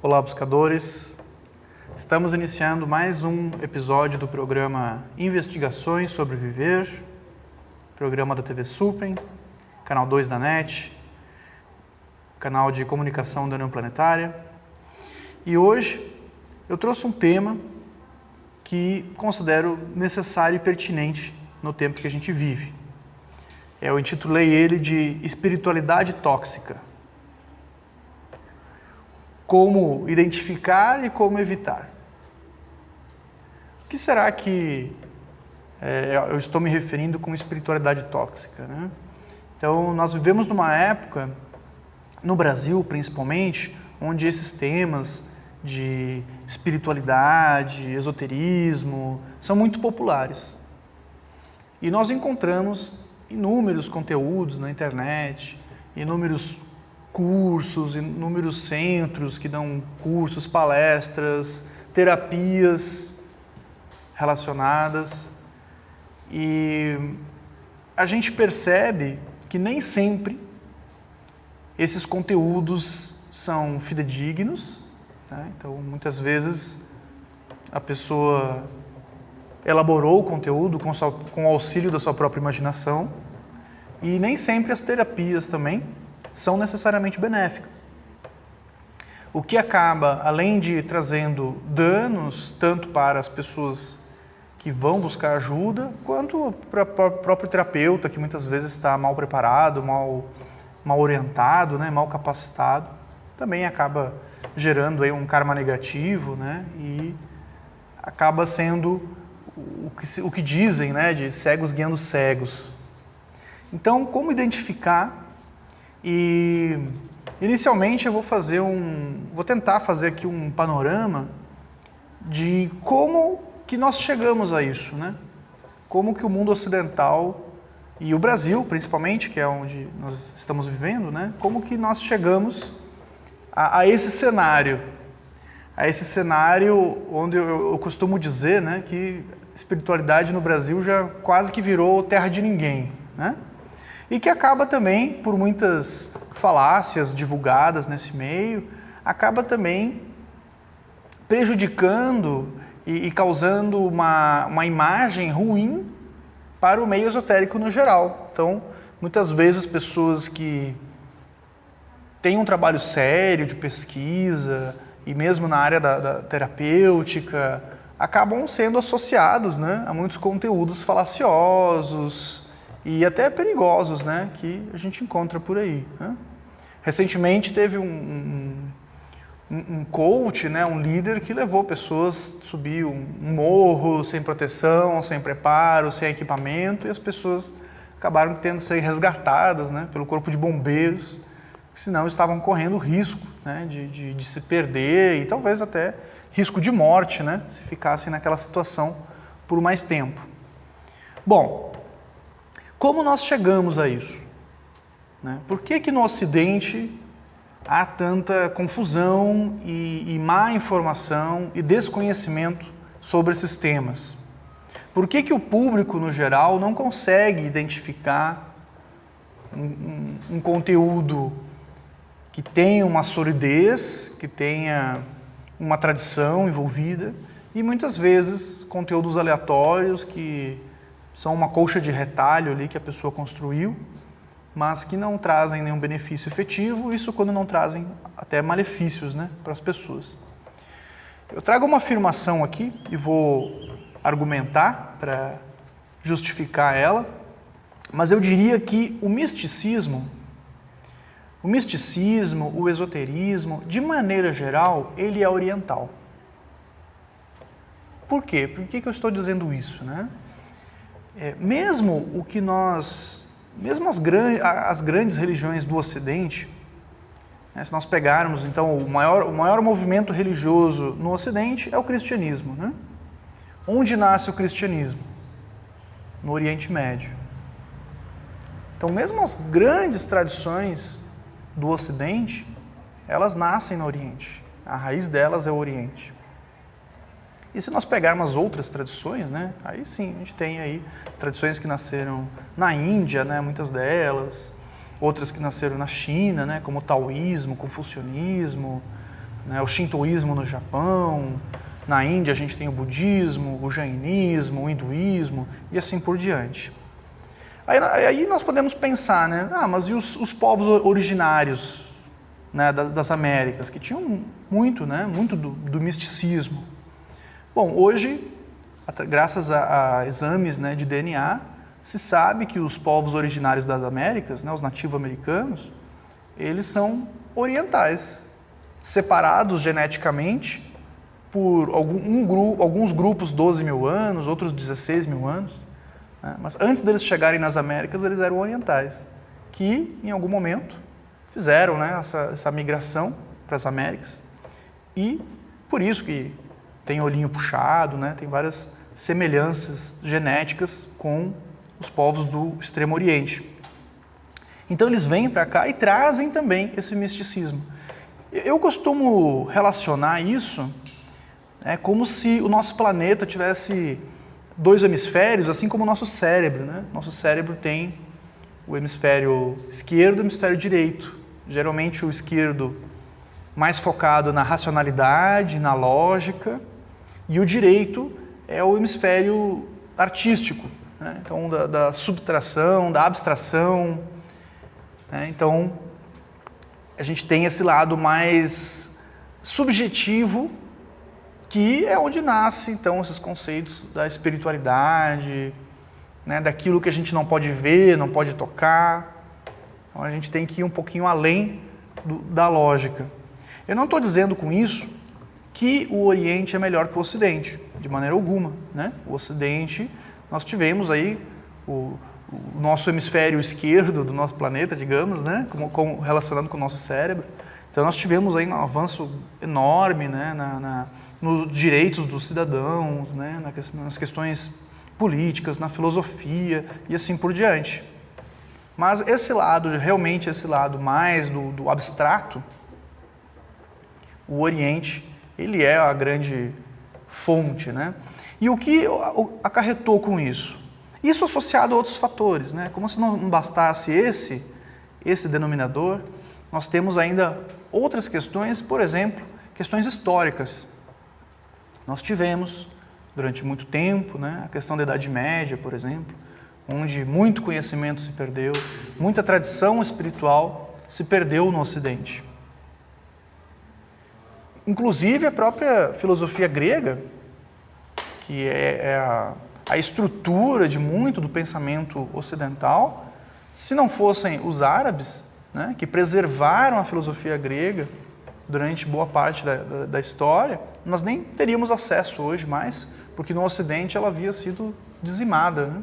Olá, buscadores! Estamos iniciando mais um episódio do programa Investigações sobre Viver, programa da TV Suprem, canal 2 da NET, canal de comunicação da União Planetária. E hoje eu trouxe um tema que considero necessário e pertinente no tempo que a gente vive. Eu intitulei ele de Espiritualidade Tóxica. Como identificar e como evitar. O que será que eu estou me referindo com espiritualidade tóxica, né? Então, nós vivemos numa época, no Brasil principalmente, onde esses temas de espiritualidade, esoterismo, são muito populares. E nós encontramos inúmeros conteúdos na internet, inúmeros cursos, inúmeros centros que dão cursos, palestras, terapias relacionadas. E a gente percebe que nem sempre esses conteúdos são fidedignos, né? Então, muitas vezes a pessoa elaborou o conteúdo com o auxílio da sua própria imaginação e nem sempre as terapias também são necessariamente benéficas. O que acaba, além de trazendo danos, tanto para as pessoas que vão buscar ajuda, quanto para o próprio terapeuta, que muitas vezes está mal preparado, mal orientado, né, mal capacitado, também acaba gerando aí um karma negativo, né, e acaba sendo o que dizem, né, de cegos guiando cegos. Então, como identificar? E inicialmente eu vou tentar fazer aqui um panorama de como que nós chegamos a isso, né? Como que o mundo ocidental e o Brasil, principalmente, que é onde nós estamos vivendo, né? Como que nós chegamos a esse cenário? A esse cenário onde eu costumo dizer, né, que espiritualidade no Brasil já quase que virou terra de ninguém, né? E que acaba também, por muitas falácias divulgadas nesse meio, acaba também prejudicando e causando uma imagem ruim para o meio esotérico no geral. Então, muitas vezes pessoas que têm um trabalho sério de pesquisa e mesmo na área da terapêutica, acabam sendo associados, né, a muitos conteúdos falaciosos e até perigosos, né, que a gente encontra por aí, né? Recentemente teve um coach, né, um líder que levou pessoas a subir um morro sem proteção, sem preparo, sem equipamento, e as pessoas acabaram tendo que ser resgatadas, né, pelo corpo de bombeiros, que senão estavam correndo risco, né, de se perder e talvez até risco de morte, né, se ficassem naquela situação por mais tempo. Bom, como nós chegamos a isso? Né? Por que no Ocidente há tanta confusão e má informação e desconhecimento sobre esses temas? Por que o público, no geral, não consegue identificar um conteúdo que tenha uma solidez, que tenha uma tradição envolvida, e muitas vezes conteúdos aleatórios que são uma colcha de retalho ali que a pessoa construiu, mas que não trazem nenhum benefício efetivo, isso quando não trazem até malefícios, né, para as pessoas. Eu trago uma afirmação aqui e vou argumentar para justificar ela, mas eu diria que o misticismo, o esoterismo, de maneira geral, ele é oriental. Por quê? Por que eu estou dizendo isso, né? Mesmo as grandes religiões do Ocidente, né, se nós pegarmos, então, o maior movimento religioso no Ocidente é o cristianismo, né? Onde nasce o cristianismo? No Oriente Médio. Então, mesmo as grandes tradições do Ocidente, elas nascem no Oriente. A raiz delas é o Oriente. E se nós pegarmos outras tradições, né, aí sim, a gente tem aí tradições que nasceram na Índia, né, muitas delas, outras que nasceram na China, né, como o taoísmo, confucionismo, né? O shintoísmo no Japão, na Índia a gente tem o budismo, o jainismo, o hinduísmo e assim por diante. Aí nós podemos pensar, né? Mas e os povos originários, né, das Américas, que tinham muito, né, muito do misticismo? Bom, hoje, graças a exames, né, de DNA, se sabe que os povos originários das Américas, né, os nativo-americanos, eles são orientais, separados geneticamente por alguns grupos 12 mil anos, outros 16 mil anos, né? Mas antes deles chegarem nas Américas, eles eram orientais, que em algum momento fizeram, né, essa migração para as Américas, e por isso que tem olhinho puxado, né, tem várias semelhanças genéticas com os povos do Extremo Oriente. Então eles vêm para cá e trazem também esse misticismo. Eu costumo relacionar isso como se o nosso planeta tivesse 2 hemisférios, assim como o nosso cérebro, né? Nosso cérebro tem o hemisfério esquerdo e o hemisfério direito. Geralmente o esquerdo mais focado na racionalidade, na lógica, e o direito é o hemisfério artístico, né? Então da subtração, da abstração, né? Então a gente tem esse lado mais subjetivo, que é onde nasce, então, esses conceitos da espiritualidade, né, daquilo que a gente não pode ver, não pode tocar. Então, a gente tem que ir um pouquinho além da lógica. Eu não estou dizendo com isso que o Oriente é melhor que o Ocidente, de maneira alguma, né? O Ocidente, nós tivemos aí o nosso hemisfério esquerdo do nosso planeta, digamos, né, relacionando com o nosso cérebro. Então, nós tivemos aí um avanço enorme, né, nos direitos dos cidadãos, né, nas questões políticas, na filosofia e assim por diante. Mas esse lado, realmente esse lado mais do abstrato, o Oriente, ele é a grande fonte, né? E o que acarretou com isso? Isso associado a outros fatores, né? Como se não bastasse esse denominador, nós temos ainda outras questões, por exemplo, questões históricas. Nós tivemos, durante muito tempo, né, a questão da Idade Média, por exemplo, onde muito conhecimento se perdeu, muita tradição espiritual se perdeu no Ocidente. Inclusive a própria filosofia grega, que é a estrutura de muito do pensamento ocidental, se não fossem os árabes, né, que preservaram a filosofia grega durante boa parte da história, nós nem teríamos acesso hoje mais, porque no Ocidente ela havia sido dizimada, né?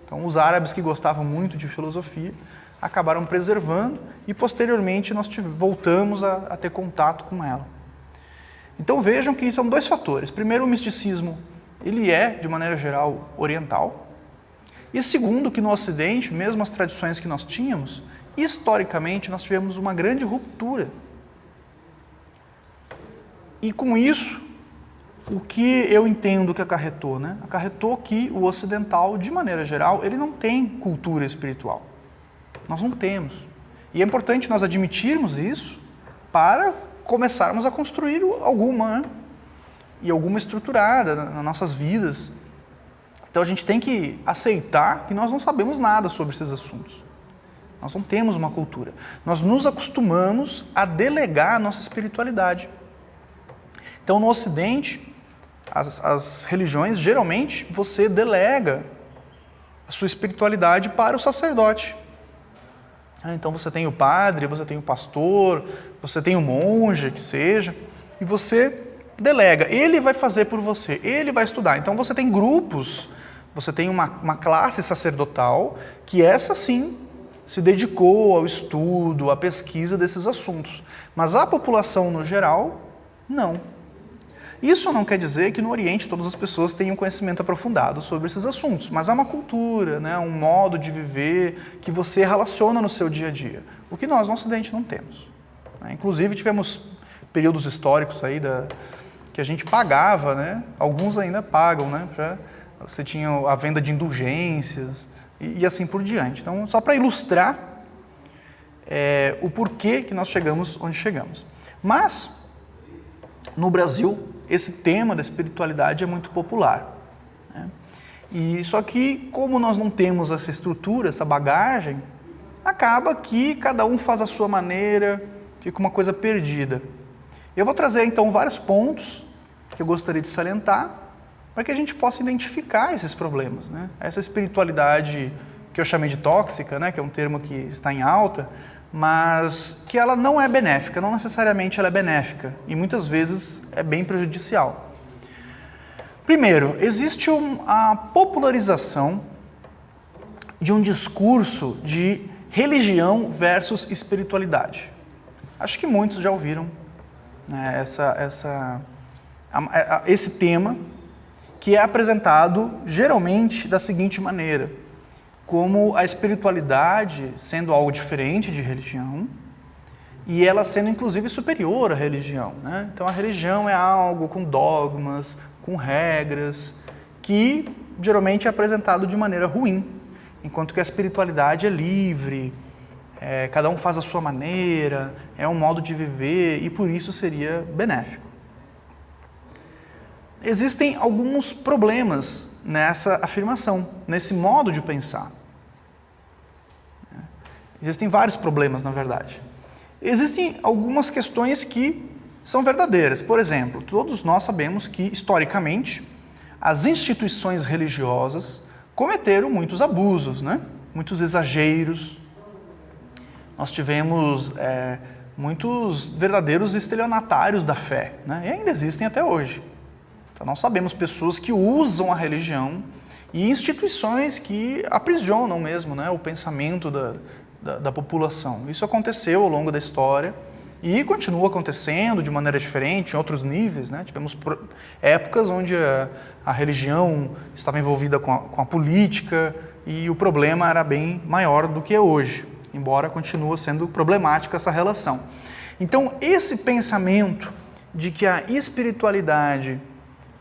Então os árabes que gostavam muito de filosofia acabaram preservando e posteriormente nós voltamos a ter contato com ela. Então vejam que são 2 fatores. Primeiro, o misticismo, ele é, de maneira geral, oriental. E segundo, que no Ocidente, mesmo as tradições que nós tínhamos, historicamente nós tivemos uma grande ruptura. E com isso, o que eu entendo que acarretou, né? Acarretou que o ocidental, de maneira geral, ele não tem cultura espiritual. Nós não temos. E é importante nós admitirmos isso para começarmos a construir alguma, né? E alguma estruturada nas nossas vidas. Então a gente tem que aceitar que nós não sabemos nada sobre esses assuntos. Nós não temos uma cultura. Nós nos acostumamos a delegar a nossa espiritualidade. Então, no Ocidente, as religiões, geralmente, você delega a sua espiritualidade para o sacerdote. Então, você tem o padre, você tem o pastor, você tem o monge, que seja, e você delega. Ele vai fazer por você, ele vai estudar. Então, você tem grupos, você tem uma classe sacerdotal que essa sim se dedicou ao estudo, à pesquisa desses assuntos. Mas a população, no geral, não. Isso não quer dizer que no Oriente todas as pessoas tenham conhecimento aprofundado sobre esses assuntos, mas há uma cultura, né, um modo de viver que você relaciona no seu dia a dia, o que nós no Ocidente não temos. Inclusive tivemos períodos históricos aí que a gente pagava, né, alguns ainda pagam, né, você tinha a venda de indulgências e assim por diante. Então, só para ilustrar o porquê que nós chegamos onde chegamos. Mas no Brasil, esse tema da espiritualidade é muito popular, né? E só que, como nós não temos essa estrutura, essa bagagem, acaba que cada um faz a sua maneira, fica uma coisa perdida. Eu vou trazer então vários pontos que eu gostaria de salientar para que a gente possa identificar esses problemas, né? Essa espiritualidade que eu chamei de tóxica, né, que é um termo que está em alta, mas que ela não é benéfica, não necessariamente ela é benéfica e muitas vezes é bem prejudicial. Primeiro, existe a popularização de um discurso de religião versus espiritualidade. Acho que muitos já ouviram, né, esse tema, que é apresentado geralmente da seguinte maneira: como a espiritualidade sendo algo diferente de religião e ela sendo inclusive superior à religião, né? Então a religião é algo com dogmas, com regras, que geralmente é apresentado de maneira ruim, enquanto que a espiritualidade é livre, cada um faz a sua maneira, é um modo de viver e por isso seria benéfico. Existem alguns problemas nessa afirmação, nesse modo de pensar. Existem vários problemas, na verdade. Existem algumas questões que são verdadeiras. Por exemplo, todos nós sabemos que, historicamente, as instituições religiosas cometeram muitos abusos, né? Muitos exageros. Nós tivemos muitos verdadeiros estelionatários da fé, né? E ainda existem até hoje. Então, nós sabemos pessoas que usam a religião e instituições que aprisionam mesmo, né, o pensamento da população. Isso aconteceu ao longo da história e continua acontecendo de maneira diferente, em outros níveis, né? Tivemos épocas onde a religião estava envolvida com a política e o problema era bem maior do que é hoje, embora continue sendo problemática essa relação. Então, esse pensamento de que a espiritualidade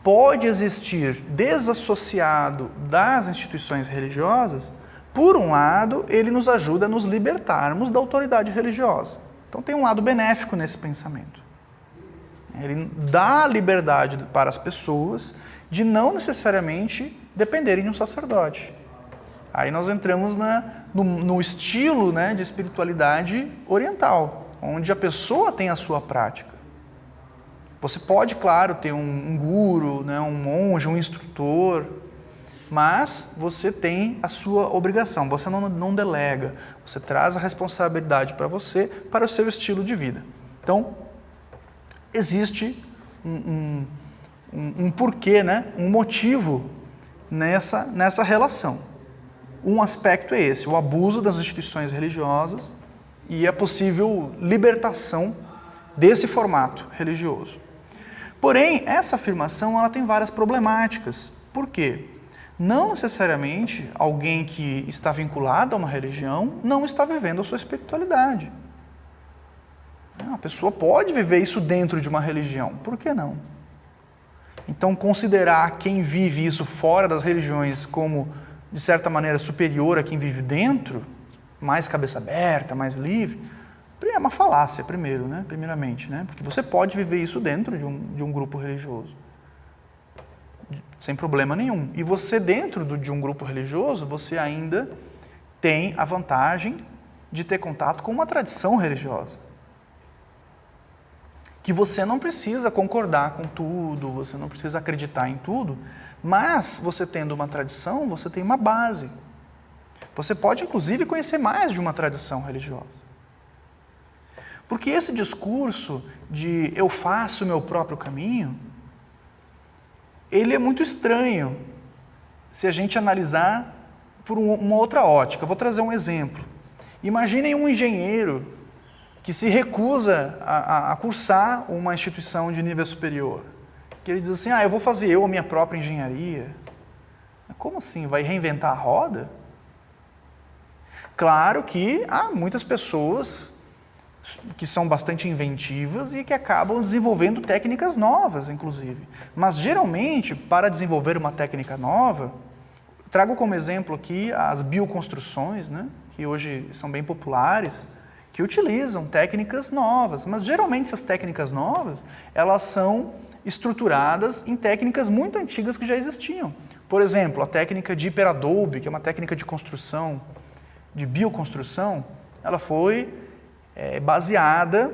pode existir desassociado das instituições religiosas, por um lado, ele nos ajuda a nos libertarmos da autoridade religiosa. Então tem um lado benéfico nesse pensamento. Ele dá liberdade para as pessoas de não necessariamente dependerem de um sacerdote. Aí nós entramos no estilo, né, de espiritualidade oriental, onde a pessoa tem a sua prática. Você pode, claro, ter um guru, né, um monge, um instrutor, mas você tem a sua obrigação, você não delega, você traz a responsabilidade para você, para o seu estilo de vida. Então, existe um porquê, né, um motivo nessa relação. Um aspecto é esse, o abuso das instituições religiosas e a possível libertação desse formato religioso. Porém, essa afirmação ela tem várias problemáticas. Por quê? Não necessariamente alguém que está vinculado a uma religião não está vivendo a sua espiritualidade. A pessoa pode viver isso dentro de uma religião, por que não? Então, considerar quem vive isso fora das religiões como, de certa maneira, superior a quem vive dentro, mais cabeça aberta, mais livre, é uma falácia, primeiramente, né? Porque você pode viver isso dentro de um grupo religioso, sem problema nenhum. E você, dentro de um grupo religioso, você ainda tem a vantagem de ter contato com uma tradição religiosa. Que você não precisa concordar com tudo, você não precisa acreditar em tudo, mas você tendo uma tradição, você tem uma base. Você pode, inclusive, conhecer mais de uma tradição religiosa. Porque esse discurso de eu faço o meu próprio caminho, ele é muito estranho se a gente analisar por uma outra ótica. Eu vou trazer um exemplo. Imaginem um engenheiro que se recusa a cursar uma instituição de nível superior. Que ele diz assim, eu vou fazer a minha própria engenharia. Como assim? Vai reinventar a roda? Claro que há muitas pessoas que são bastante inventivas e que acabam desenvolvendo técnicas novas, inclusive. Mas, geralmente, para desenvolver uma técnica nova, trago como exemplo aqui as bioconstruções, né, que hoje são bem populares, que utilizam técnicas novas, mas geralmente essas técnicas novas, elas são estruturadas em técnicas muito antigas que já existiam. Por exemplo, a técnica de hiperadobe, que é uma técnica de construção, de bioconstrução, ela foi baseada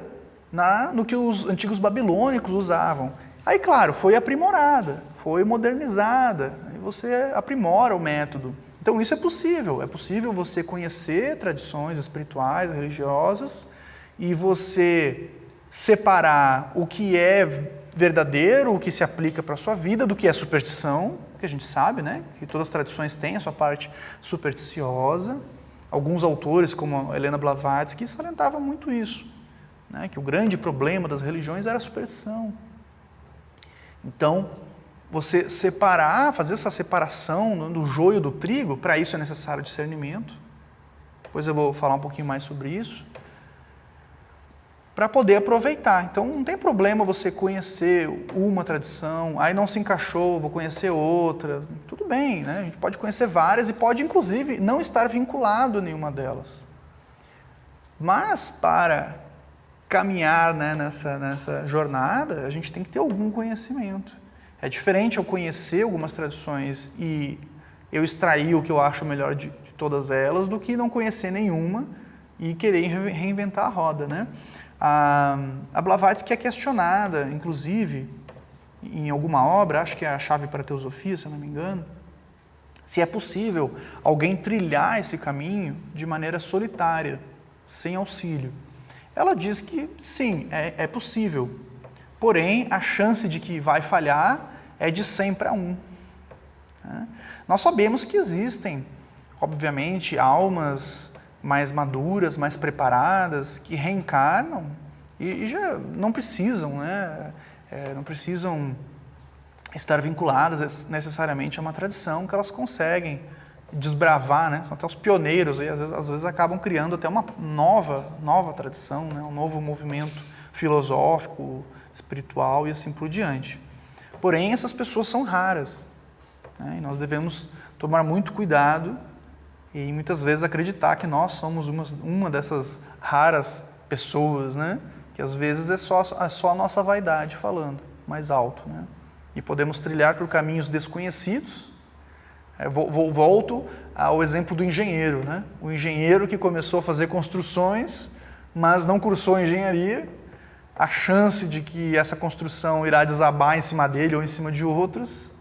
no que os antigos babilônicos usavam. Aí, claro, foi aprimorada, foi modernizada, aí você aprimora o método. Então isso é possível você conhecer tradições espirituais, religiosas, e você separar o que é verdadeiro, o que se aplica para a sua vida, do que é superstição, que a gente sabe, né? Que todas as tradições têm a sua parte supersticiosa. Alguns autores, como a Helena Blavatsky, salientavam muito isso, né? Que o grande problema das religiões era a superstição. Então, você fazer essa separação do joio do trigo, para isso é necessário discernimento. Depois eu vou falar um pouquinho mais sobre isso. Para poder aproveitar. Então, não tem problema você conhecer uma tradição, aí não se encaixou, vou conhecer outra. Tudo bem, né? A gente pode conhecer várias e pode, inclusive, não estar vinculado a nenhuma delas. Mas, para caminhar, né, nessa jornada, a gente tem que ter algum conhecimento. É diferente eu conhecer algumas tradições e eu extrair o que eu acho melhor de todas elas, do que não conhecer nenhuma e querer reinventar a roda, né? A Blavatsky é questionada, inclusive, em alguma obra, acho que é a Chave para a Teosofia, se eu não me engano, se é possível alguém trilhar esse caminho de maneira solitária, sem auxílio. Ela diz que sim, é possível, porém a chance de que vai falhar é de 100 para 1. Né? Nós sabemos que existem, obviamente, almas mais maduras, mais preparadas, que reencarnam e já não precisam, né? Não precisam estar vinculadas necessariamente a uma tradição, que elas conseguem desbravar, né? São até os pioneiros, e às vezes acabam criando até uma nova tradição, né? Um novo movimento filosófico, espiritual e assim por diante. Porém, essas pessoas são raras, né? E nós devemos tomar muito cuidado e muitas vezes acreditar que nós somos uma dessas raras pessoas, né? Que às vezes é só a nossa vaidade falando mais alto, né? E podemos trilhar por caminhos desconhecidos. Volto ao exemplo do engenheiro, né? O engenheiro que começou a fazer construções, mas não cursou engenharia. A chance de que essa construção irá desabar em cima dele ou em cima de outros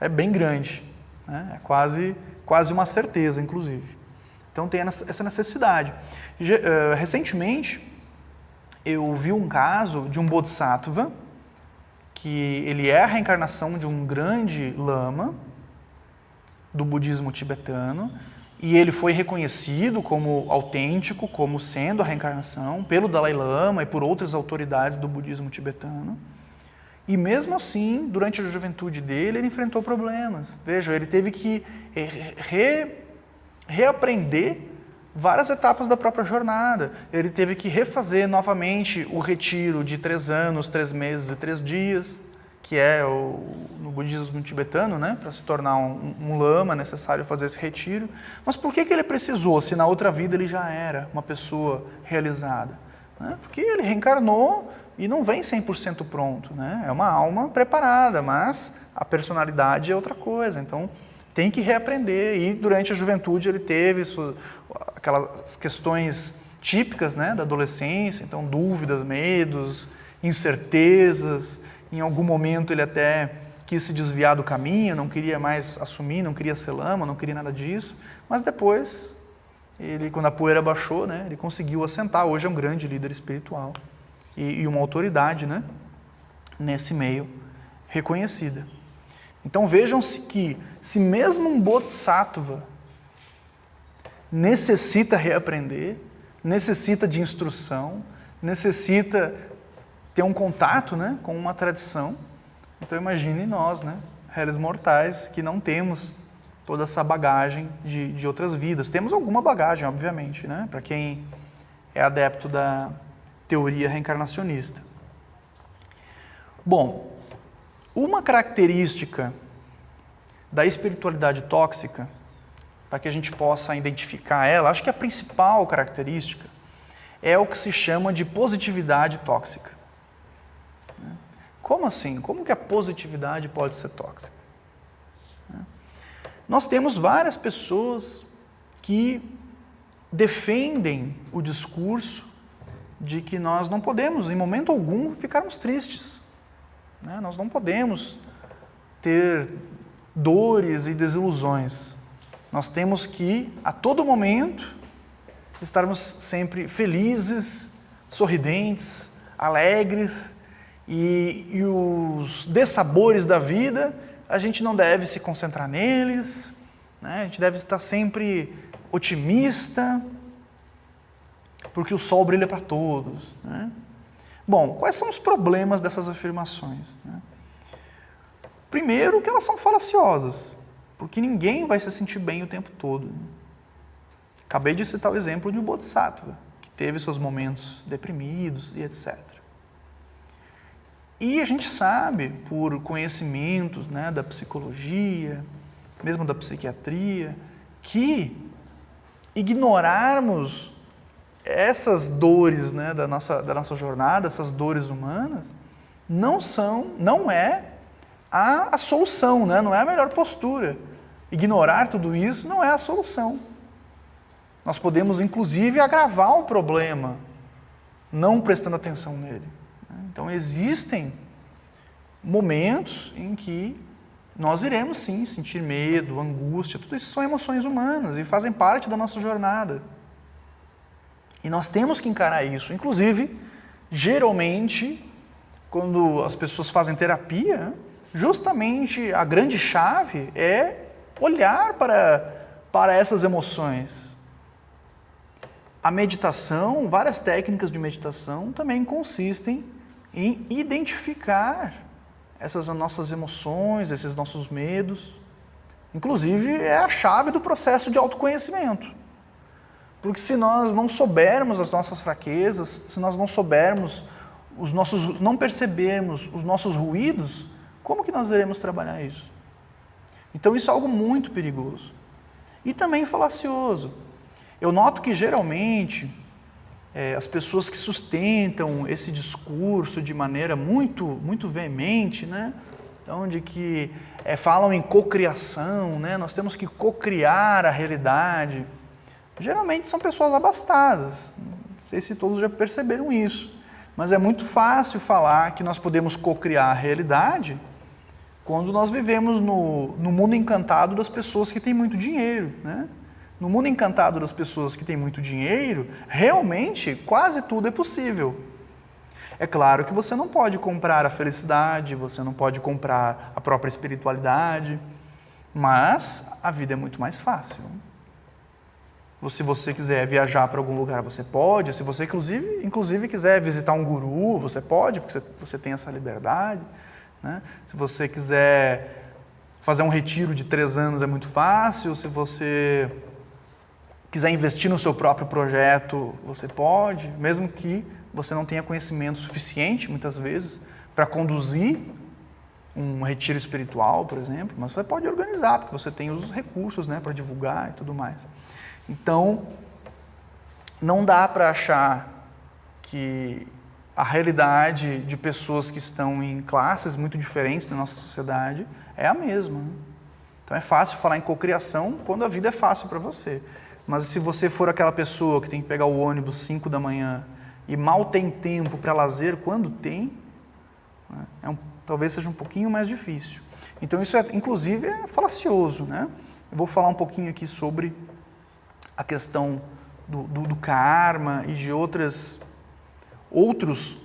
é bem grande, né? É quase uma certeza, inclusive. Então tem essa necessidade. Recentemente, eu vi um caso de um Bodhisattva, que ele é a reencarnação de um grande lama do budismo tibetano, e ele foi reconhecido como autêntico, como sendo a reencarnação, pelo Dalai Lama e por outras autoridades do budismo tibetano. E mesmo assim, durante a juventude dele, ele enfrentou problemas. Veja, ele teve que reaprender várias etapas da própria jornada. Ele teve que refazer novamente o retiro de 3 anos, 3 meses e 3 dias, que é no budismo tibetano, né? Para se tornar um lama, é necessário fazer esse retiro. Mas por que ele precisou, se na outra vida ele já era uma pessoa realizada? Né? Porque ele reencarnou e não vem 100% pronto, né? É uma alma preparada, mas a personalidade é outra coisa. Então, tem que reaprender. E durante a juventude ele teve aquelas questões típicas, né, da adolescência, então dúvidas, medos, incertezas. Em algum momento ele até quis se desviar do caminho, não queria mais assumir, não queria ser lama, não queria nada disso. Mas depois, quando a poeira baixou, né, ele conseguiu assentar. Hoje é um grande líder espiritual e uma autoridade, né, nesse meio reconhecida. Então vejam-se que, se mesmo um Bodhisattva necessita reaprender, necessita de instrução, necessita ter um contato, né, com uma tradição, então imagine nós, né, réis mortais, que não temos toda essa bagagem de outras vidas. Temos alguma bagagem, obviamente, né, para quem é adepto da teoria reencarnacionista. Bom, uma característica da espiritualidade tóxica, para que a gente possa identificar ela, acho que a principal característica é o que se chama de positividade tóxica. Como assim? Como que a positividade pode ser tóxica? Nós temos várias pessoas que defendem o discurso de que nós não podemos, em momento algum, ficarmos tristes. Nós não podemos ter dores e desilusões. Nós temos que, a todo momento, estarmos sempre felizes, sorridentes, alegres, e os dessabores da vida, a gente não deve se concentrar neles, a gente deve estar sempre otimista, porque o sol brilha para todos. Bom, quais são os problemas dessas afirmações? Primeiro, que elas são falaciosas, porque ninguém vai se sentir bem o tempo todo. Acabei de citar o exemplo de um Bodhisattva, que teve seus momentos deprimidos e etc. E a gente sabe, por conhecimentos da psicologia, mesmo da psiquiatria, que ignorarmos essas dores da nossa jornada, essas dores humanas, não é a solução, não é a melhor postura. Ignorar tudo isso não é a solução. Nós podemos, inclusive, agravar o problema, não prestando atenção nele. Então, existem momentos em que nós iremos, sim, sentir medo, angústia, tudo isso são emoções humanas e fazem parte da nossa jornada. E nós temos que encarar isso. Inclusive, geralmente, quando as pessoas fazem terapia, justamente a grande chave é olhar para essas emoções. A meditação, várias técnicas de meditação também consistem em identificar essas nossas emoções, esses nossos medos. Inclusive, é a chave do processo de autoconhecimento. Porque se nós não soubermos as nossas fraquezas, se nós não soubermos não percebermos os nossos ruídos, como que nós iremos trabalhar isso? Então isso é algo muito perigoso. E também falacioso. Eu noto que geralmente as pessoas que sustentam esse discurso de maneira muito, muito veemente, então de que falam em cocriação, nós temos que cocriar a realidade, geralmente são pessoas abastadas. Não sei se todos já perceberam isso, mas é muito fácil falar que nós podemos cocriar a realidade quando nós vivemos no mundo encantado das pessoas que têm muito dinheiro. No mundo encantado das pessoas que têm muito dinheiro, realmente quase tudo é possível. É claro que você não pode comprar a felicidade, você não pode comprar a própria espiritualidade, mas a vida é muito mais fácil. Se você quiser viajar para algum lugar, você pode. Se você, inclusive quiser visitar um guru, você pode, porque você tem essa liberdade. Se você quiser fazer um retiro de 3 anos, é muito fácil. Se você quiser investir no seu próprio projeto, você pode, mesmo que você não tenha conhecimento suficiente, muitas vezes, para conduzir um retiro espiritual, por exemplo, mas você pode organizar, porque você tem os recursos para divulgar e tudo mais. Então, não dá para achar que a realidade de pessoas que estão em classes muito diferentes da nossa sociedade é a mesma. Então, é fácil falar em cocriação quando a vida é fácil para você. Mas se você for aquela pessoa que tem que pegar o ônibus 5 da manhã e mal tem tempo para lazer quando tem, talvez seja um pouquinho mais difícil. Então, isso, inclusive, é falacioso. Eu vou falar um pouquinho aqui sobre a questão do karma e de outros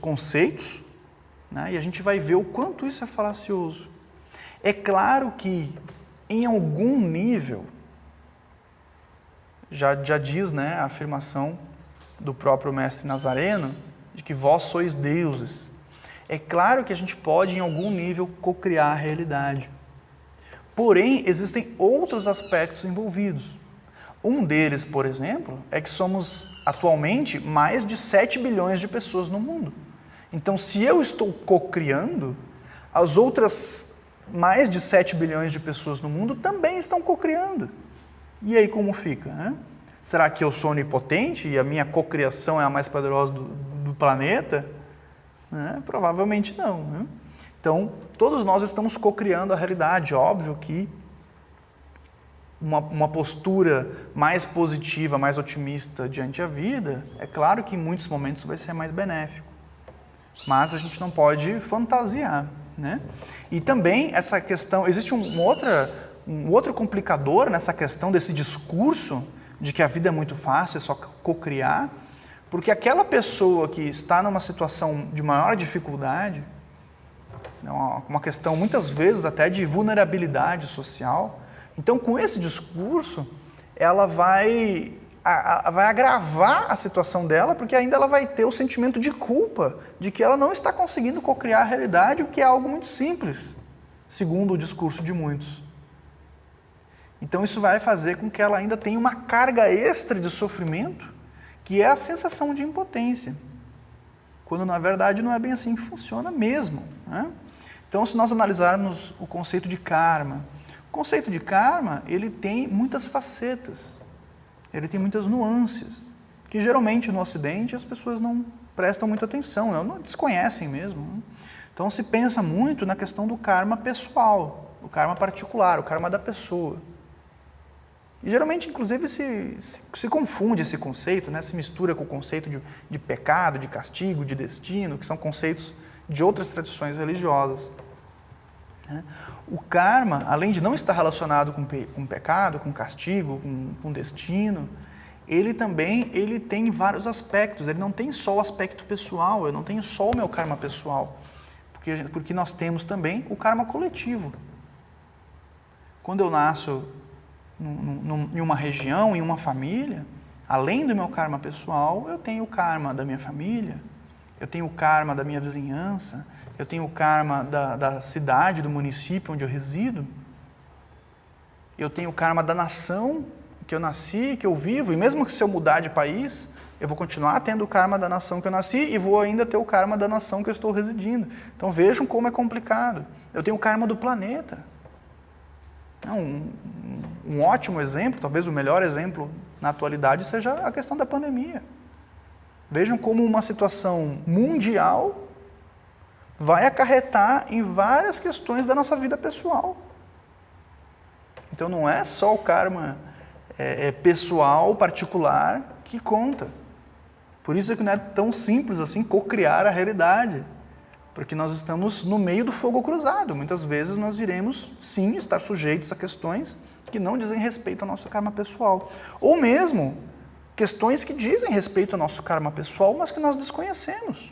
conceitos, e a gente vai ver o quanto isso é falacioso. É claro que, em algum nível, já diz a afirmação do próprio Mestre Nazareno, de que vós sois deuses. É claro que a gente pode, em algum nível, cocriar a realidade. Porém, existem outros aspectos envolvidos. Um deles, por exemplo, é que somos atualmente mais de 7 bilhões de pessoas no mundo. Então, se eu estou cocriando, as outras mais de 7 bilhões de pessoas no mundo também estão cocriando. E aí como fica? Será que eu sou onipotente e a minha cocriação é a mais poderosa do planeta? Provavelmente não. Né? Então, todos nós estamos cocriando a realidade. Óbvio que uma postura mais positiva, mais otimista diante da vida, é claro que em muitos momentos vai ser mais benéfico. Mas a gente não pode fantasiar. Né? E também essa questão, existe um outro complicador nessa questão desse discurso de que a vida é muito fácil, é só cocriar, porque aquela pessoa que está numa situação de maior dificuldade, uma questão muitas vezes até de vulnerabilidade social, então com esse discurso ela vai agravar a situação dela, porque ainda ela vai ter o sentimento de culpa de que ela não está conseguindo cocriar a realidade, o que é algo muito simples, segundo o discurso de muitos. Então isso vai fazer com que ela ainda tenha uma carga extra de sofrimento, que é a sensação de impotência, quando na verdade não é bem assim que funciona mesmo. Né? Então, se nós analisarmos o conceito de karma, o conceito de karma ele tem muitas facetas, ele tem muitas nuances, que geralmente no Ocidente as pessoas não prestam muita atenção, não desconhecem mesmo. Né? Então se pensa muito na questão do karma pessoal, o karma particular, o karma da pessoa. E geralmente, inclusive, se confunde esse conceito, né? Se mistura com o conceito de pecado, de castigo, de destino, que são conceitos de outras tradições religiosas. Né? O karma, além de não estar relacionado com pecado, com castigo, com destino, ele também tem vários aspectos. Ele não tem só o aspecto pessoal, eu não tenho só o meu karma pessoal, porque nós temos também o karma coletivo. Quando eu nasço em uma região, em uma família, além do meu karma pessoal, eu tenho o karma da minha família, eu tenho o karma da minha vizinhança, eu tenho o karma da cidade, do município onde eu resido, eu tenho o karma da nação que eu nasci, que eu vivo, e mesmo que se eu mudar de país, eu vou continuar tendo o karma da nação que eu nasci e vou ainda ter o karma da nação que eu estou residindo. Então vejam como é complicado. Eu tenho o karma do planeta. Um ótimo exemplo, talvez o melhor exemplo na atualidade seja a questão da pandemia. Vejam como uma situação mundial vai acarretar em várias questões da nossa vida pessoal. Então não é só o karma pessoal, particular, que conta. Por isso é que não é tão simples assim cocriar a realidade. Porque nós estamos no meio do fogo cruzado. Muitas vezes nós iremos, sim, estar sujeitos a questões que não dizem respeito ao nosso karma pessoal. Ou mesmo questões que dizem respeito ao nosso karma pessoal, mas que nós desconhecemos.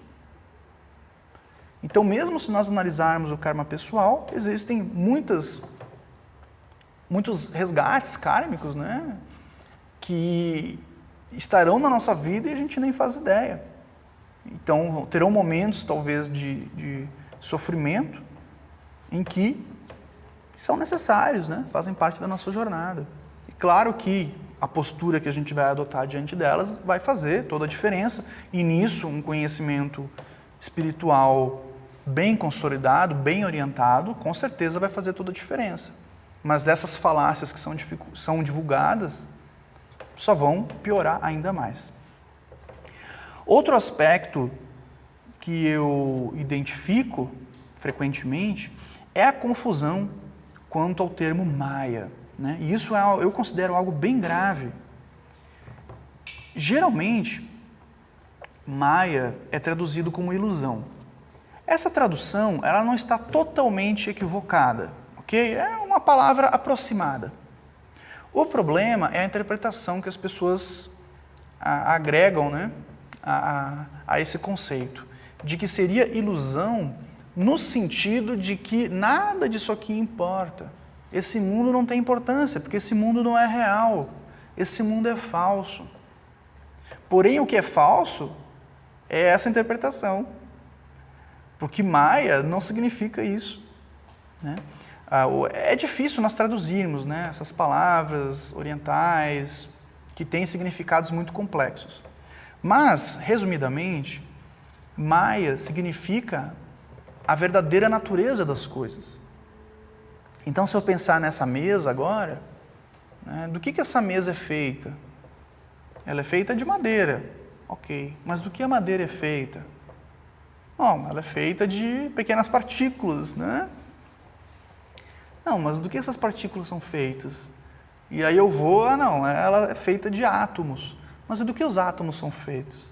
Então, mesmo se nós analisarmos o karma pessoal, existem muitos resgates kármicos, né, que estarão na nossa vida e a gente nem faz ideia. Então, terão momentos, talvez, de sofrimento em que são necessários, né? Fazem parte da nossa jornada. E claro que a postura que a gente vai adotar diante delas vai fazer toda a diferença. E nisso, um conhecimento espiritual bem consolidado, bem orientado, com certeza vai fazer toda a diferença. Mas essas falácias que são divulgadas só vão piorar ainda mais. Outro aspecto que eu identifico frequentemente é a confusão quanto ao termo Maya. Né? E isso eu considero algo bem grave. Geralmente, Maya é traduzido como ilusão. Essa tradução ela não está totalmente equivocada, ok? É uma palavra aproximada. O problema é a interpretação que as pessoas agregam, né? A esse conceito, de que seria ilusão no sentido de que nada disso aqui importa. Esse mundo não tem importância, porque esse mundo não é real, esse mundo é falso. Porém, o que é falso é essa interpretação, porque Maya não significa isso. Né? É difícil nós traduzirmos, né, essas palavras orientais, que têm significados muito complexos. Mas, resumidamente, Maya significa a verdadeira natureza das coisas. Então, se eu pensar nessa mesa agora, né, do que essa mesa é feita? Ela é feita de madeira. Ok, mas do que a madeira é feita? Bom, ela é feita de pequenas partículas, né? Não, mas do que essas partículas são feitas? E aí eu vou, não, ela é feita de átomos. Mas do que os átomos são feitos?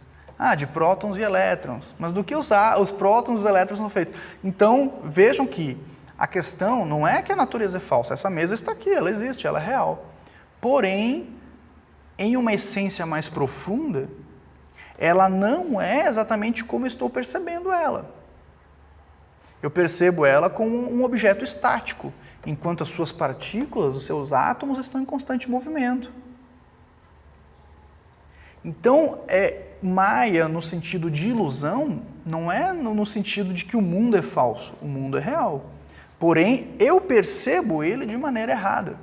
De prótons e elétrons. Mas do que os prótons e os elétrons são feitos? Então, vejam que a questão não é que a natureza é falsa. Essa mesa está aqui, ela existe, ela é real. Porém, em uma essência mais profunda, ela não é exatamente como eu estou percebendo ela. Eu percebo ela como um objeto estático, enquanto as suas partículas, os seus átomos, estão em constante movimento. Então, Maya, no sentido de ilusão, não é no sentido de que o mundo é falso, o mundo é real. Porém, eu percebo ele de maneira errada.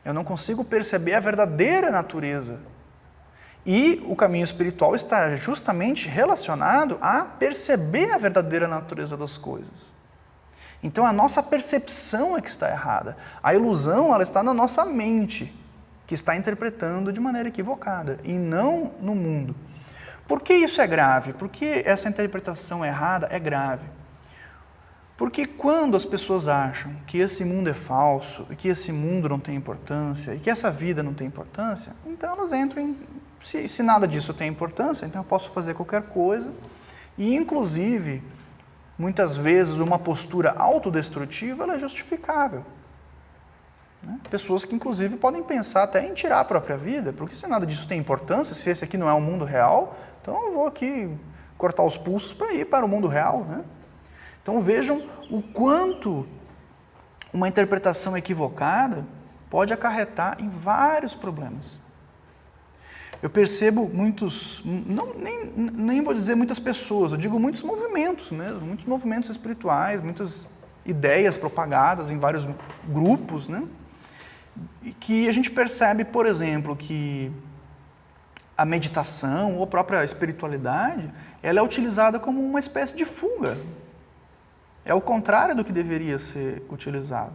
Eu não consigo perceber a verdadeira natureza. E o caminho espiritual está justamente relacionado a perceber a verdadeira natureza das coisas. Então, a nossa percepção é que está errada. A ilusão, ela está na nossa mente, que está interpretando de maneira equivocada, e não no mundo. Por que isso é grave? Por que essa interpretação errada é grave? Porque quando as pessoas acham que esse mundo é falso, e que esse mundo não tem importância, e que essa vida não tem importância, então elas entram em... Se nada disso tem importância, então eu posso fazer qualquer coisa, e inclusive, muitas vezes, uma postura autodestrutiva ela é justificável. Pessoas que, inclusive, podem pensar até em tirar a própria vida, porque se nada disso tem importância, se esse aqui não é um mundo real, então eu vou aqui cortar os pulsos para ir para o mundo real, né? Então vejam o quanto uma interpretação equivocada pode acarretar em vários problemas. Eu percebo muitos, nem vou dizer muitas pessoas, eu digo muitos movimentos mesmo, muitos movimentos espirituais, muitas ideias propagadas em vários grupos, né? E que a gente percebe, por exemplo, que a meditação ou a própria espiritualidade, ela é utilizada como uma espécie de fuga. É o contrário do que deveria ser utilizado.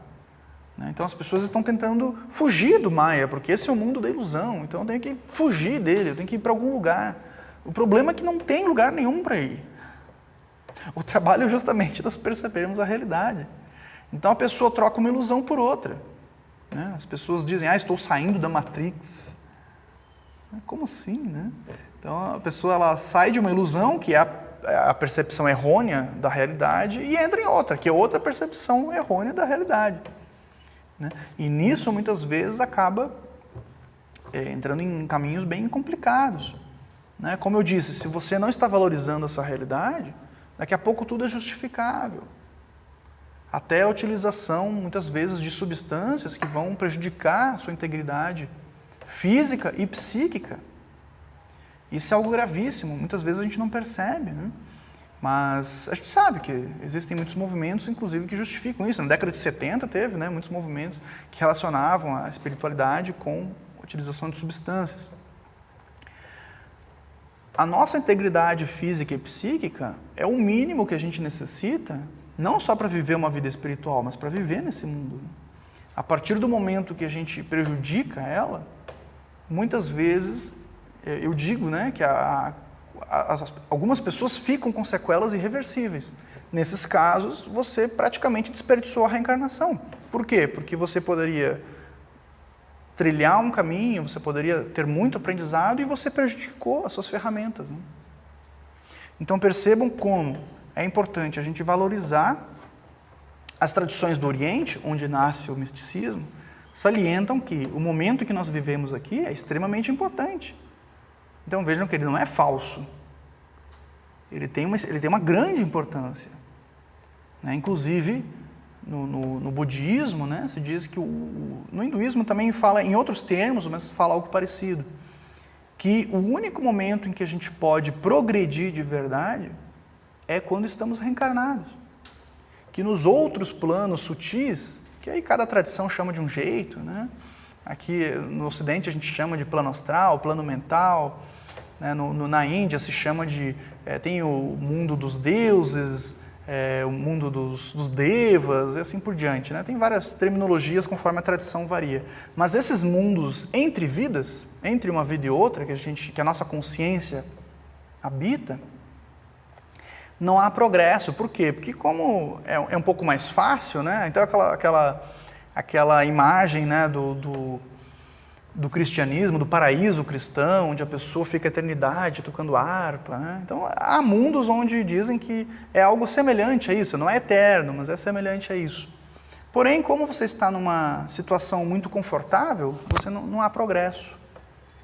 Então as pessoas estão tentando fugir do Maya, porque esse é o mundo da ilusão, então eu tenho que fugir dele, eu tenho que ir para algum lugar. O problema é que não tem lugar nenhum para ir. O trabalho é justamente nós percebermos a realidade. Então a pessoa troca uma ilusão por outra. As pessoas dizem, estou saindo da Matrix. Como assim, né? Então a pessoa ela sai de uma ilusão, que é a percepção errônea da realidade, e entra em outra, que é outra percepção errônea da realidade. E nisso, muitas vezes, acaba entrando em caminhos bem complicados. Como eu disse, se você não está valorizando essa realidade, daqui a pouco tudo é justificável. Até a utilização, muitas vezes, de substâncias que vão prejudicar a sua integridade física e psíquica. Isso é algo gravíssimo, muitas vezes a gente não percebe, né? Mas a gente sabe que existem muitos movimentos, inclusive, que justificam isso. Na década de 70 teve muitos movimentos que relacionavam a espiritualidade com a utilização de substâncias. A nossa integridade física e psíquica é o mínimo que a gente necessita, não só para viver uma vida espiritual, mas para viver nesse mundo. A partir do momento que a gente prejudica ela, muitas vezes, eu digo que algumas pessoas ficam com sequelas irreversíveis. Nesses casos, você praticamente desperdiçou a reencarnação. Por quê? Porque você poderia trilhar um caminho, você poderia ter muito aprendizado e você prejudicou as suas ferramentas. Então percebam como é importante a gente valorizar as tradições do Oriente, onde nasce o misticismo, salientam que o momento que nós vivemos aqui é extremamente importante. Então vejam que ele não é falso. Ele tem uma grande importância. Inclusive, no budismo, se diz que no hinduísmo também fala em outros termos, mas fala algo parecido. Que o único momento em que a gente pode progredir de verdade é quando estamos reencarnados. Que nos outros planos sutis, que aí cada tradição chama de um jeito, Aqui no Ocidente a gente chama de plano astral, plano mental, na Índia se chama de... tem o mundo dos deuses, o mundo dos devas e assim por diante, né? Tem várias terminologias conforme a tradição varia. Mas esses mundos entre vidas, entre uma vida e outra, que a nossa consciência habita, não há progresso. Por quê? Porque como é um pouco mais fácil, né? Então aquela imagem, né, do cristianismo, do paraíso cristão, onde a pessoa fica a eternidade tocando harpa, né? Então há mundos onde dizem que é algo semelhante a isso, não é eterno, mas é semelhante a isso. Porém, como você está numa situação muito confortável, você não há progresso.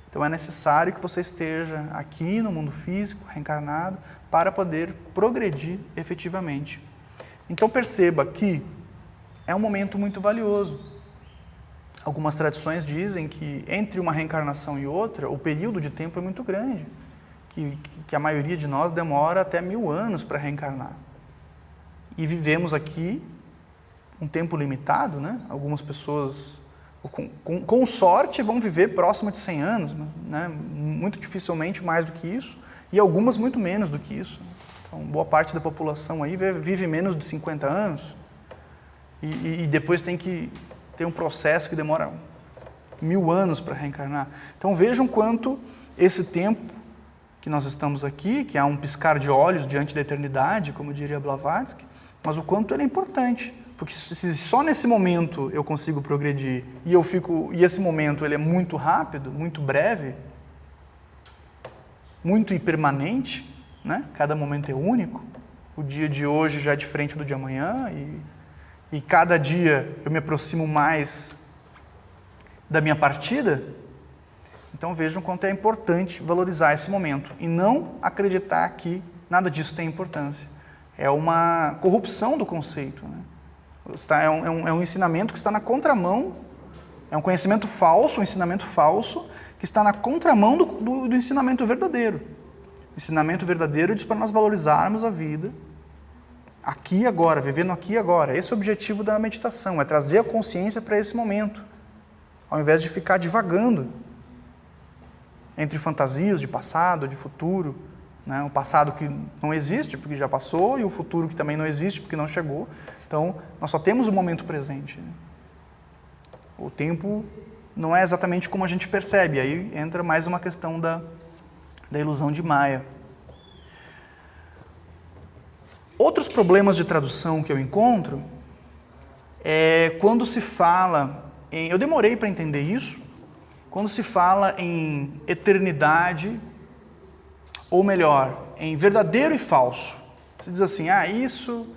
Então é necessário que você esteja aqui no mundo físico, reencarnado, para poder progredir efetivamente. Então perceba que é um momento muito valioso. Algumas tradições dizem que entre uma reencarnação e outra, o período de tempo é muito grande, que a maioria de nós demora até 1000 anos para reencarnar. E vivemos aqui um tempo limitado, né? Algumas pessoas, com sorte, vão viver próximo de 100 anos, mas, né, muito dificilmente mais do que isso, e algumas muito menos do que isso. Então, boa parte da população aí vive menos de 50 anos, e depois tem que ter um processo que demora 1000 anos para reencarnar. Então vejam quanto esse tempo que nós estamos aqui, que há um piscar de olhos diante da eternidade, como diria Blavatsky, mas o quanto ele é importante. Porque se só nesse momento eu consigo progredir e esse momento ele é muito rápido, muito breve, muito impermanente, né? Cada momento é único, o dia de hoje já é diferente do de amanhã e cada dia eu me aproximo mais da minha partida, então vejam quanto é importante valorizar esse momento e não acreditar que nada disso tem importância. É uma corrupção do conceito, né? É um ensinamento que está na contramão, é um conhecimento falso, um ensinamento falso, que está na contramão do ensinamento verdadeiro. O ensinamento verdadeiro diz para nós valorizarmos a vida, aqui e agora, vivendo aqui e agora. Esse é o objetivo da meditação, é trazer a consciência para esse momento, ao invés de ficar divagando entre fantasias de passado, de futuro, né? O passado que não existe porque já passou e o futuro que também não existe porque não chegou. Então, nós só temos o momento presente. O tempo não é exatamente como a gente percebe, aí entra mais uma questão da ilusão de Maya. Outros problemas de tradução que eu encontro é quando se fala eu demorei para entender isso, quando se fala em eternidade, ou melhor, em verdadeiro e falso. Você diz assim, isso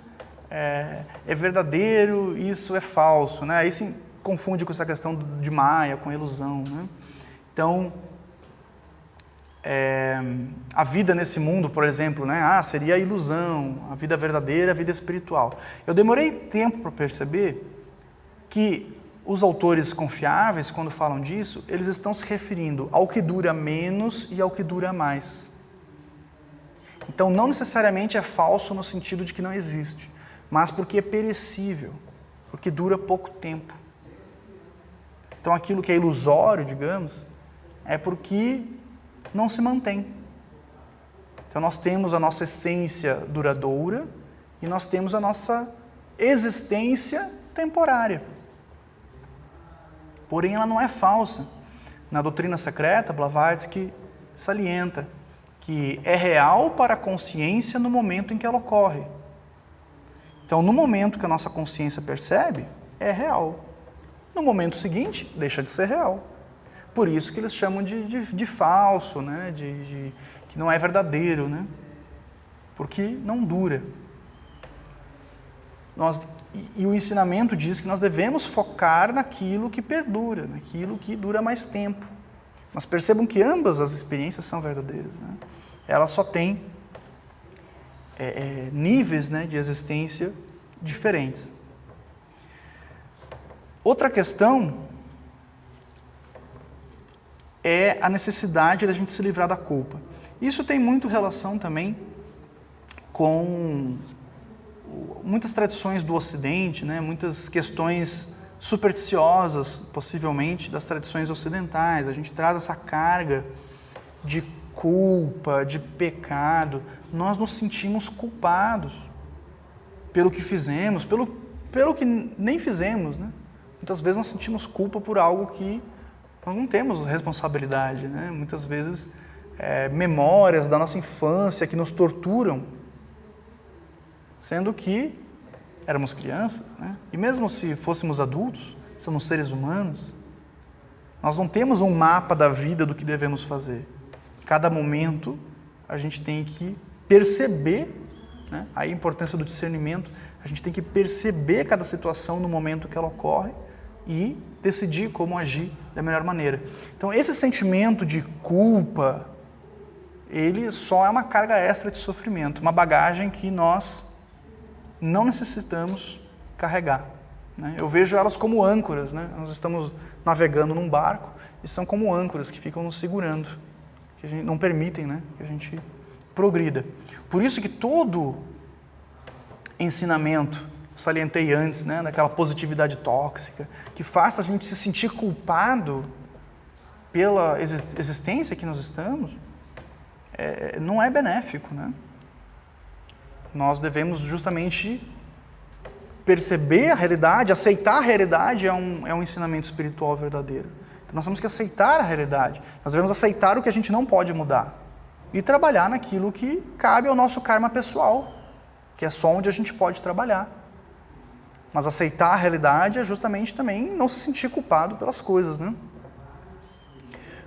é verdadeiro, isso é falso, né? Aí se confunde com essa questão de Maya, com a ilusão, né? Então, a vida nesse mundo, por exemplo, né? Seria a ilusão, a vida verdadeira, a vida espiritual. Eu demorei tempo para perceber que os autores confiáveis, quando falam disso, eles estão se referindo ao que dura menos e ao que dura mais. Então, não necessariamente é falso no sentido de que não existe, mas porque é perecível, porque dura pouco tempo. Então, aquilo que é ilusório, digamos, é porque não se mantém. Então, nós temos a nossa essência duradoura e nós temos a nossa existência temporária. Porém, ela não é falsa. Na doutrina secreta, Blavatsky salienta que é real para a consciência no momento em que ela ocorre. Então, no momento que a nossa consciência percebe, é real. No momento seguinte, deixa de ser real. Por isso que eles chamam de falso, né? Que não é verdadeiro, né? Porque não dura. E o ensinamento diz que nós devemos focar naquilo que perdura, naquilo que dura mais tempo. Mas percebam que ambas as experiências são verdadeiras, né? Elas só têm níveis, né, de existência diferentes. Outra questão é a necessidade da gente se livrar da culpa. Isso tem muito relação também com muitas tradições do Ocidente, né? Muitas questões supersticiosas, possivelmente, das tradições ocidentais. A gente traz essa carga de culpa, de pecado. Nós nos sentimos culpados. pelo que fizemos, pelo que nem fizemos, né? Muitas vezes nós sentimos culpa por algo que nós não temos responsabilidade, né? Muitas vezes memórias da nossa infância que nos torturam, sendo que éramos crianças, né? E mesmo se fôssemos adultos, somos seres humanos, nós não temos um mapa da vida do que devemos fazer. Cada momento a gente tem que perceber, né? Aí a importância do discernimento, a gente tem que perceber cada situação no momento que ela ocorre e decidir como agir da melhor maneira. Então esse sentimento de culpa, ele só é uma carga extra de sofrimento, uma bagagem que nós não necessitamos carregar, né? Eu vejo elas como âncoras, né? Nós estamos navegando num barco e são como âncoras que ficam nos segurando, que não permitem, né, que a gente progrida. Por isso que todo ensinamento, salientei antes, né, daquela positividade tóxica, que faça a gente se sentir culpado pela existência que nós estamos, não é benéfico, né? Nós devemos justamente perceber a realidade, aceitar a realidade é um ensinamento espiritual verdadeiro. Então nós temos que aceitar a realidade, nós devemos aceitar o que a gente não pode mudar e trabalhar naquilo que cabe ao nosso karma pessoal, que é só onde a gente pode trabalhar. Mas aceitar a realidade é justamente também não se sentir culpado pelas coisas, né?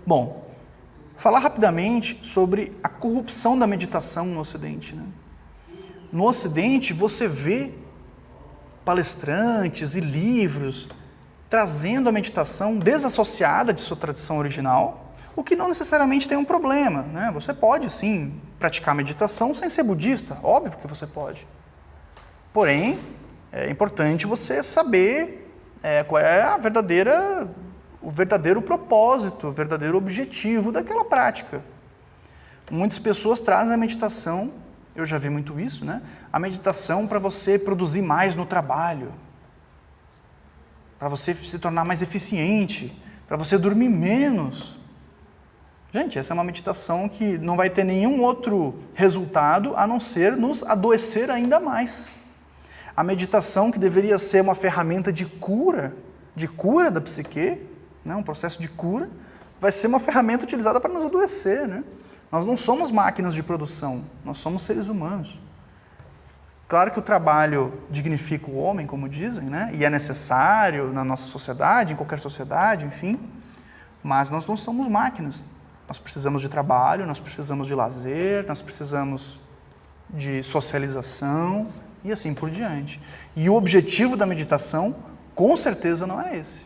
Bom, falar rapidamente sobre a corrupção da meditação no Ocidente, né? No Ocidente, você vê palestrantes e livros trazendo a meditação desassociada de sua tradição original, o que não necessariamente tem um problema, né? Você pode, sim, praticar meditação sem ser budista, óbvio que você pode. Porém, é importante você saber qual é o verdadeiro propósito, o verdadeiro objetivo daquela prática. Muitas pessoas trazem a meditação, eu já vi muito isso, né? A meditação para você produzir mais no trabalho, para você se tornar mais eficiente, para você dormir menos. Gente, essa é uma meditação que não vai ter nenhum outro resultado a não ser nos adoecer ainda mais. A meditação, que deveria ser uma ferramenta de cura da psique, né? Um processo de cura, vai ser uma ferramenta utilizada para nos adoecer, né? Nós não somos máquinas de produção, nós somos seres humanos. Claro que o trabalho dignifica o homem, como dizem, né? E é necessário na nossa sociedade, em qualquer sociedade, enfim, mas nós não somos máquinas. Nós precisamos de trabalho, nós precisamos de lazer, nós precisamos de socialização e assim por diante. E o objetivo da meditação, com certeza, não é esse,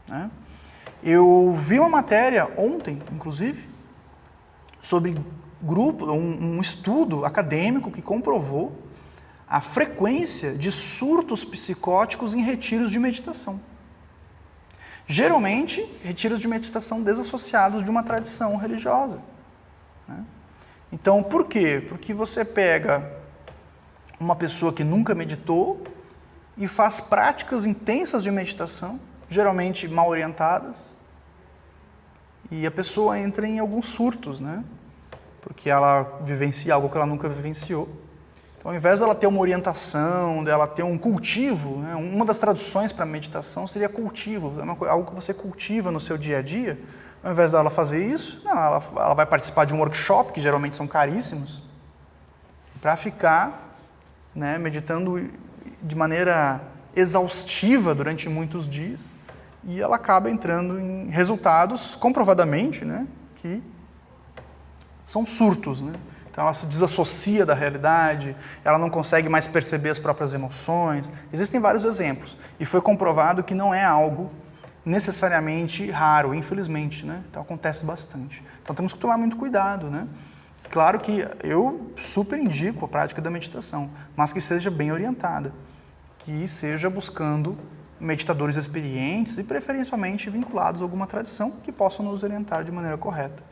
né? Eu vi uma matéria ontem, inclusive, sobre um estudo acadêmico que comprovou a frequência de surtos psicóticos em retiros de meditação. Geralmente, retiros de meditação desassociados de uma tradição religiosa, né? Então, por quê? Porque você pega uma pessoa que nunca meditou e faz práticas intensas de meditação, geralmente mal orientadas, e a pessoa entra em alguns surtos, né? Porque ela vivencia algo que ela nunca vivenciou. Então, ao invés dela ter uma orientação, dela ter um cultivo, né? Uma das traduções para meditação seria cultivo, algo que você cultiva no seu dia a dia. Ao invés dela fazer isso, não, ela vai participar de um workshop, que geralmente são caríssimos, para ficar, né, meditando de maneira exaustiva durante muitos dias, e ela acaba entrando em resultados, comprovadamente, né, que são surtos, né? Então ela se desassocia da realidade, ela não consegue mais perceber as próprias emoções. Existem vários exemplos, e foi comprovado que não é algo necessariamente raro, infelizmente, né? Então acontece bastante. Então temos que tomar muito cuidado, né? Claro que eu super indico a prática da meditação, mas que seja bem orientada, que seja buscando meditadores experientes e preferencialmente vinculados a alguma tradição que possam nos orientar de maneira correta.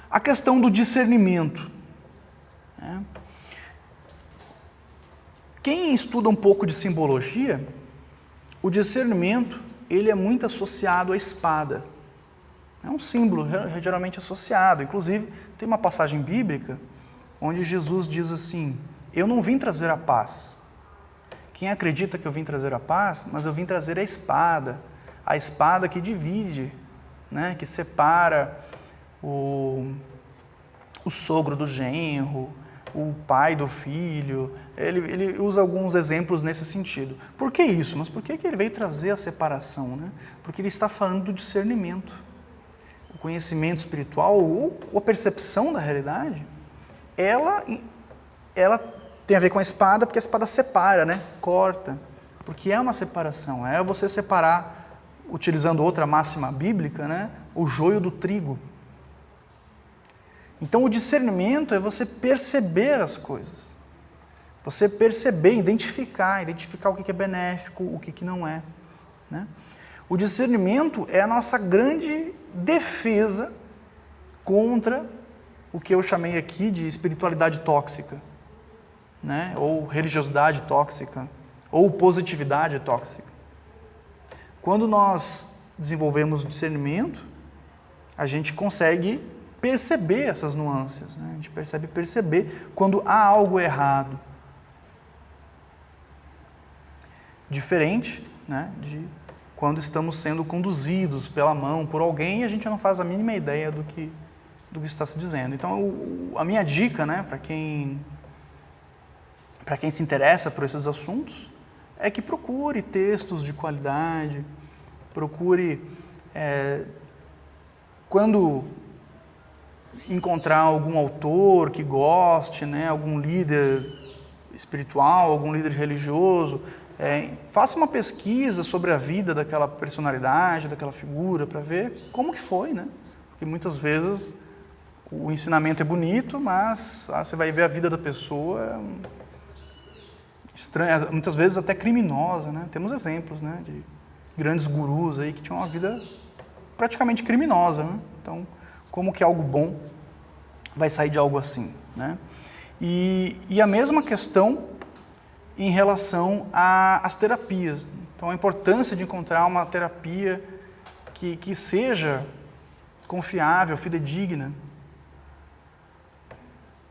A questão do discernimento, né? Quem estuda um pouco de simbologia, o discernimento ele é muito associado à espada. É um símbolo geralmente associado. Inclusive, tem uma passagem bíblica onde Jesus diz assim: eu não vim trazer a paz. Quem acredita que eu vim trazer a paz, mas eu vim trazer a espada que divide, né? Que separa o sogro do genro, o pai do filho. Ele usa alguns exemplos nesse sentido. Por que isso? Mas por que ele veio trazer a separação, né? Porque ele está falando do discernimento. O conhecimento espiritual ou a percepção da realidade, ela tem a ver com a espada, porque a espada separa, né? Corta. Porque é uma separação. É você separar, utilizando outra máxima bíblica, né? O joio do trigo. Então, o discernimento é você perceber as coisas. Você perceber, identificar o que é benéfico, o que não é, né? O discernimento é a nossa grande defesa contra o que eu chamei aqui de espiritualidade tóxica, né? Ou religiosidade tóxica, ou positividade tóxica. Quando nós desenvolvemos o discernimento, a gente consegue perceber essas nuances, né? A gente perceber quando há algo errado. Diferente, né, de quando estamos sendo conduzidos pela mão por alguém e a gente não faz a mínima ideia do que está se dizendo. Então, a minha dica, né, para quem se interessa por esses assuntos, é que procure textos de qualidade, procure, quando encontrar algum autor que goste, né, algum líder espiritual, algum líder religioso, faça uma pesquisa sobre a vida daquela personalidade, daquela figura, para ver como que foi, né? Porque muitas vezes o ensinamento é bonito, mas você vai ver a vida da pessoa estranha, muitas vezes até criminosa, né? Temos exemplos, né, de grandes gurus aí que tinham uma vida praticamente criminosa, né? Então, como que algo bom vai sair de algo assim, né? E a mesma questão em relação às terapias. Então, a importância de encontrar uma terapia que seja confiável, fidedigna.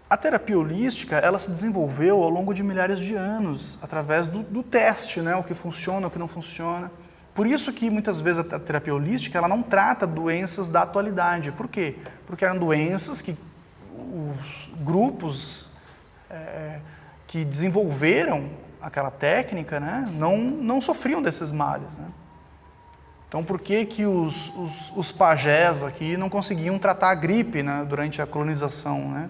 A terapia holística, ela se desenvolveu ao longo de milhares de anos, através do teste, né? O que funciona, o que não funciona. Por isso que, muitas vezes, a terapia holística ela não trata doenças da atualidade. Por quê? Porque eram doenças que os grupos que desenvolveram aquela técnica, né, não sofriam desses males, né? Então, por que os pajés aqui não conseguiam tratar a gripe, né, durante a colonização, né?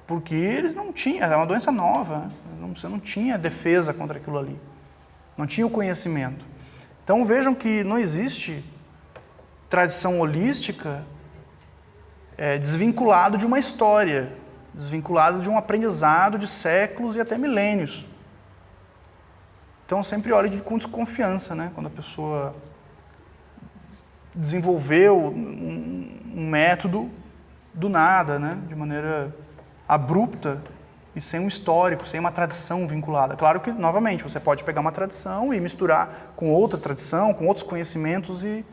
Porque eles não tinham, era uma doença nova, né? Você não tinha defesa contra aquilo ali, não tinha o conhecimento. Então, vejam que não existe tradição holística desvinculado de uma história, desvinculado de um aprendizado de séculos e até milênios. Então, sempre olhe com desconfiança, né? Quando a pessoa desenvolveu um método do nada, né? De maneira abrupta e sem um histórico, sem uma tradição vinculada. Claro que, novamente, você pode pegar uma tradição e misturar com outra tradição, com outros conhecimentos e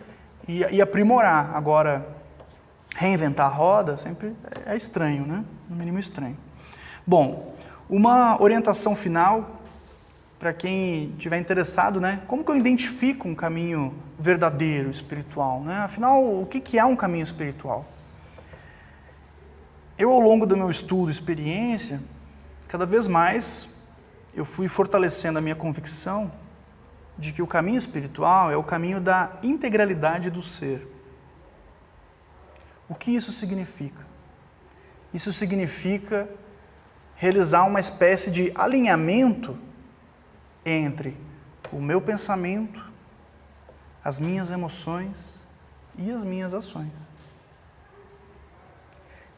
aprimorar. Agora, reinventar a roda sempre é estranho, né? No mínimo estranho. Bom, uma orientação final para quem estiver interessado, né? Como que eu identifico um caminho verdadeiro, espiritual, né? Afinal, o que é um caminho espiritual? Eu, ao longo do meu estudo e experiência, cada vez mais eu fui fortalecendo a minha convicção de que o caminho espiritual é o caminho da integralidade do ser. O que isso significa? Isso significa realizar uma espécie de alinhamento entre o meu pensamento, as minhas emoções e as minhas ações.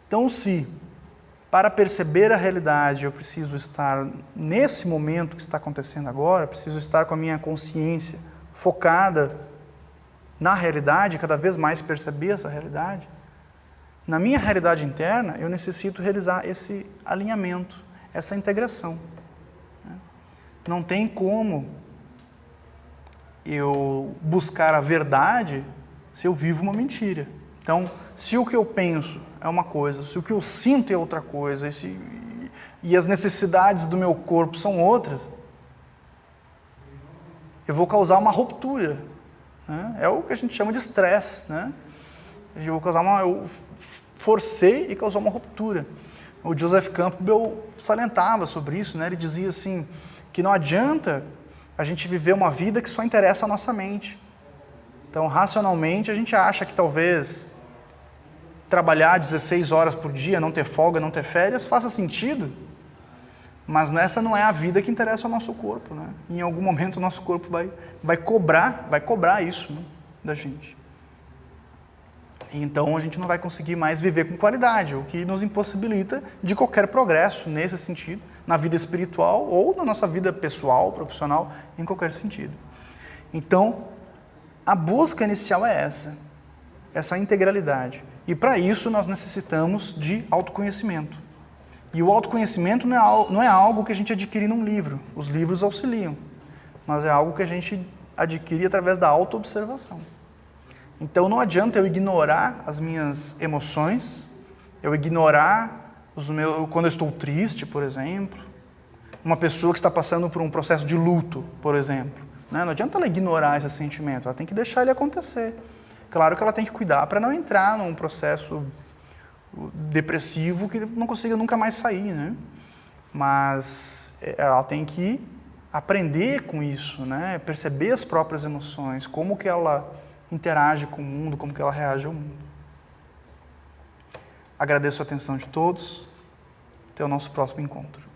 Então, se para perceber a realidade eu preciso estar nesse momento que está acontecendo agora, preciso estar com a minha consciência focada na realidade, cada vez mais perceber essa realidade, na minha realidade interna eu necessito realizar esse alinhamento, essa integração. Não tem como eu buscar a verdade se eu vivo uma mentira. Então, se o que eu penso é uma coisa, se o que eu sinto é outra coisa, e as necessidades do meu corpo são outras, eu vou causar uma ruptura, né? É o que a gente chama de estresse, né? Eu forcei e causou uma ruptura. O Joseph Campbell salientava sobre isso, né? Ele dizia assim, que não adianta a gente viver uma vida que só interessa a nossa mente. Então, racionalmente, a gente acha que talvez trabalhar 16 horas por dia, não ter folga, não ter férias, faça sentido, mas essa não é a vida que interessa ao nosso corpo, né? Em algum momento o nosso corpo vai cobrar isso, né, da gente. Então a gente não vai conseguir mais viver com qualidade, o que nos impossibilita de qualquer progresso nesse sentido, na vida espiritual ou na nossa vida pessoal, profissional, em qualquer sentido. Então, a busca inicial é essa integralidade. E para isso nós necessitamos de autoconhecimento. E o autoconhecimento não é algo que a gente adquire num livro, os livros auxiliam, mas é algo que a gente adquire através da autoobservação. Então não adianta eu ignorar as minhas emoções, eu ignorar quando eu estou triste, por exemplo, uma pessoa que está passando por um processo de luto, por exemplo, né? Não adianta ela ignorar esse sentimento, ela tem que deixar ele acontecer. Claro que ela tem que cuidar para não entrar num processo depressivo que não consiga nunca mais sair, né? Mas ela tem que aprender com isso, né? Perceber as próprias emoções, como que ela interage com o mundo, como que ela reage ao mundo. Agradeço a atenção de todos. Até o nosso próximo encontro.